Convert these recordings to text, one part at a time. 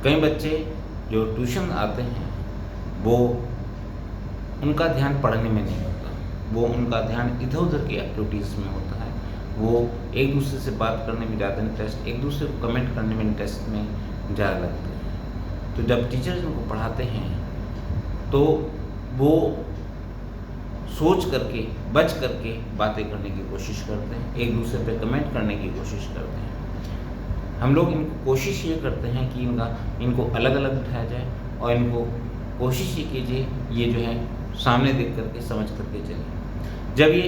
कई बच्चे जो ट्यूशन आते हैं वो उनका ध्यान पढ़ने में नहीं होता, वो उनका ध्यान इधर-उधर की एक्टिविटीज़ में होता है। वो एक दूसरे से बात करने में ज़्यादा इंटरेस्ट, एक दूसरे को कमेंट करने में इंटरेस्ट में ज़्यादा लगते हैं। तो जब टीचर्स उनको पढ़ाते हैं तो वो सोच करके, बच करके बातें करने की कोशिश करते हैं, एक दूसरे पे कमेंट करने की कोशिश करते हैं। हम लोग इनको कोशिश ये करते हैं कि इनको अलग-अलग बिठाया जाए और इनको कोशिश ये कीजिए ये जो है सामने देख करके समझ करके चलें। जब ये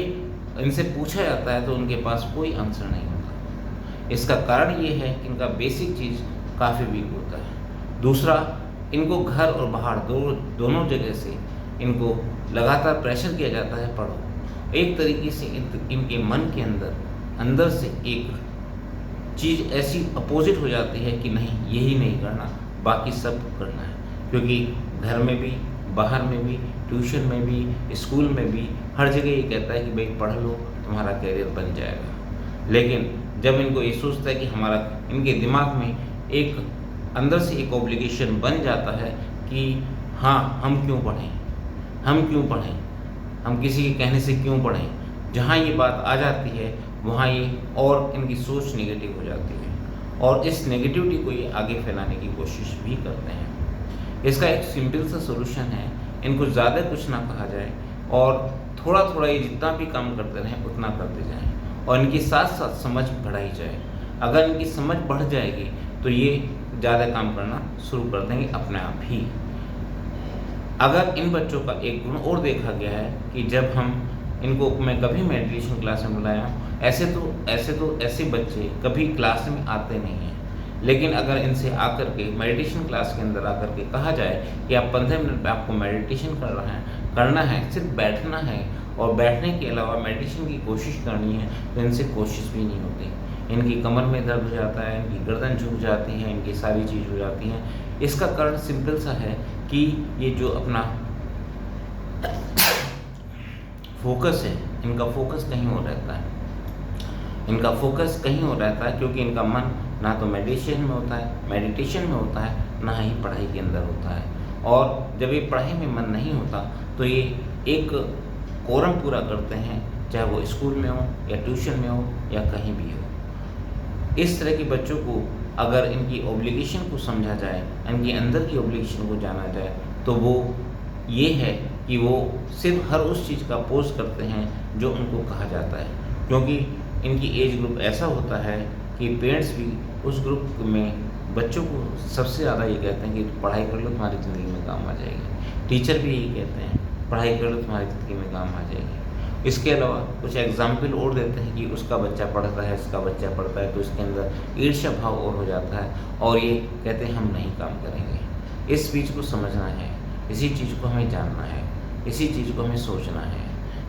इनसे पूछा जाता है तो उनके पास कोई आंसर नहीं होता। इसका कारण ये है कि इनका बेसिक चीज़ काफ़ी वीक होता है। दूसरा, इनको घर और बाहर दोनों जगह से इनको लगातार प्रेशर किया जाता है पढ़ो। एक तरीके से इनके मन के अंदर से एक चीज़ ऐसी अपोज़िट हो जाती है कि नहीं, यही नहीं करना, बाकी सब करना है। क्योंकि घर में भी, बाहर में भी, ट्यूशन में भी, स्कूल में भी, हर जगह ये कहता है कि भाई पढ़ लो, तुम्हारा करियर बन जाएगा। लेकिन जब इनको ये सोचता है कि इनके दिमाग में एक अंदर से एक ऑब्लिगेशन बन जाता है कि हाँ, हम क्यों पढ़ें, हम किसी के कहने से क्यों पढ़ें। जहाँ ये बात आ जाती है वहाँ ये और इनकी सोच नेगेटिव हो जाती है और इस नेगेटिविटी को ये आगे फैलाने की कोशिश भी करते हैं। इसका एक सिंपल सा सॉल्यूशन है, इनको ज़्यादा कुछ ना कहा जाए और थोड़ा-थोड़ा ये जितना भी काम करते रहें उतना करते जाएँ और इनके साथ-साथ समझ बढ़ाई जाए। अगर इनकी समझ बढ़ जाएगी तो ये ज़्यादा काम करना शुरू कर देंगे अपने आप ही। अगर इन बच्चों का एक गुण और देखा गया है कि जब मैं कभी मेडिटेशन क्लास में बुलाया हूँ, ऐसे बच्चे कभी क्लास में आते नहीं हैं। लेकिन अगर इनसे आकर के मेडिटेशन क्लास के अंदर आकर के कहा जाए कि आप 15 मिनट में आपको मेडिटेशन करना है, सिर्फ बैठना है और बैठने के अलावा मेडिटेशन की कोशिश करनी है, तो इनसे कोशिश भी नहीं होती। इनकी कमर में दर्द हो जाता है, इनकी गर्दन झुक जाती है, इनकी सारी चीज़ हो जाती हैं। इसका कारण सिंपल सा है कि ये जो अपना फोकस है, इनका फोकस कहीं और रहता है। क्योंकि इनका मन ना तो मेडिटेशन में होता है, ना ही पढ़ाई के अंदर होता है। और जब ये पढ़ाई में मन नहीं होता तो ये एक कोरम पूरा करते हैं, चाहे वो स्कूल में हो या ट्यूशन में हो या कहीं भी हो। इस तरह के बच्चों को अगर इनकी ऑब्लिगेशन को समझा जाए, इनके अंदर की ऑब्लिगेशन को जाना जाए, तो वो ये है कि वो सिर्फ हर उस चीज़ का अपोज़ करते हैं जो उनको कहा जाता है। क्योंकि इनकी एज ग्रुप ऐसा होता है कि पेरेंट्स भी उस ग्रुप में बच्चों को सबसे ज़्यादा ये कहते हैं कि पढ़ाई कर लो, तुम्हारी ज़िंदगी में काम आ जाएगी। टीचर भी यही कहते हैं, पढ़ाई कर लो, तुम्हारी ज़िंदगी में काम आ जाएगी। इसके अलावा कुछ एग्ज़ाम्पल और देते हैं कि उसका बच्चा पढ़ता है, इसका बच्चा पढ़ता है, तो इसके अंदर ईर्ष्या भाव और हो जाता है और ये कहते हैं हम नहीं काम करेंगे। इस चीज़ को समझना है, इसी चीज़ को हमें जानना है, इसी चीज़ को हमें सोचना है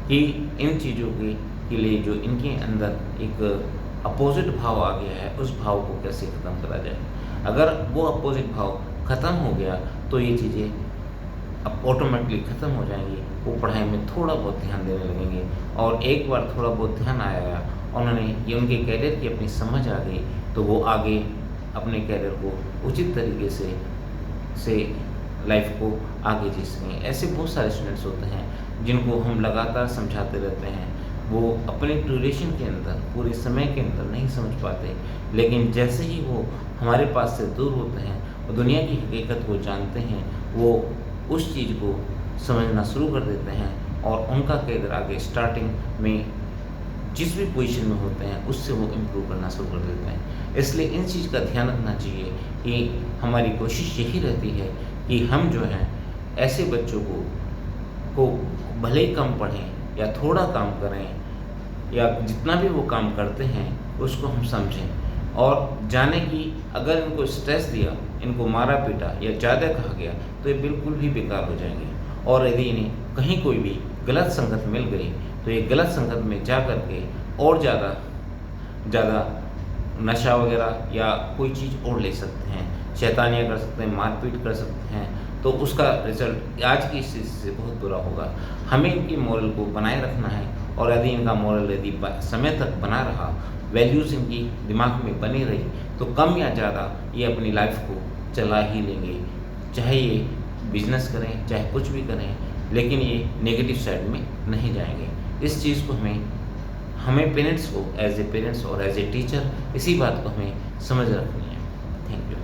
कि इन चीज़ों के लिए जो इनके अंदर एक अपोज़िट भाव आ गया है, उस भाव को कैसे ख़त्म करा जाए। अगर वो अपोज़िट भाव ख़त्म हो गया तो ये चीज़ें अब ऑटोमेटिकली ख़त्म हो जाएंगी। वो पढ़ाई में थोड़ा बहुत ध्यान देने लगेंगे और एक बार थोड़ा बहुत ध्यान आया और ये उनके कैरियर की अपनी समझ आ गई तो वो आगे अपने कैरियर को उचित तरीके से लाइफ को आगे जी सकें। ऐसे बहुत सारे स्टूडेंट्स होते हैं जिनको हम लगातार समझाते रहते हैं, वो अपने ड्यूरेशन के अंदर, पूरे समय के अंदर नहीं समझ पाते, लेकिन जैसे ही वो हमारे पास से दूर होते हैं और दुनिया की हकीकत को जानते हैं, वो उस चीज़ को समझना शुरू कर देते हैं और उनका कैरियर आगे स्टार्टिंग में जिस भी पोजीशन में होते हैं उससे वो इम्प्रूव करना शुरू कर देते हैं। इसलिए इन चीज़ का ध्यान रखना चाहिए कि हमारी कोशिश यही रहती है कि हम जो हैं ऐसे बच्चों को भले ही कम पढ़ें या थोड़ा काम करें या जितना भी वो काम करते हैं उसको हम समझें और जाने कि अगर इनको स्ट्रेस दिया, इनको मारा पीटा या ज़्यादा कहा गया तो ये बिल्कुल भी बेकार हो जाएंगे। और यदि इन्हें कहीं कोई भी गलत संगत मिल गई तो ये गलत संगत में जा कर के और ज़्यादा नशा वगैरह या कोई चीज़ और ले सकते हैं, शैतानियाँ कर सकते हैं, मारपीट कर सकते हैं, तो उसका रिज़ल्ट आज की स्थिति से बहुत बुरा होगा। हमें इनकी मोरल को बनाए रखना है और यदि इनका मोरल समय तक बना रहा, वैल्यूज़ इनकी दिमाग में बनी रही, तो कम या ज़्यादा ये अपनी लाइफ को चला ही लेंगे, चाहे ये बिजनेस करें, चाहे कुछ भी करें, लेकिन ये नेगेटिव साइड में नहीं जाएंगे। इस चीज़ को हमें पेरेंट्स को एज ए पेरेंट्स और एज ए टीचर इसी बात को हमें समझ रखनी है। Thank you.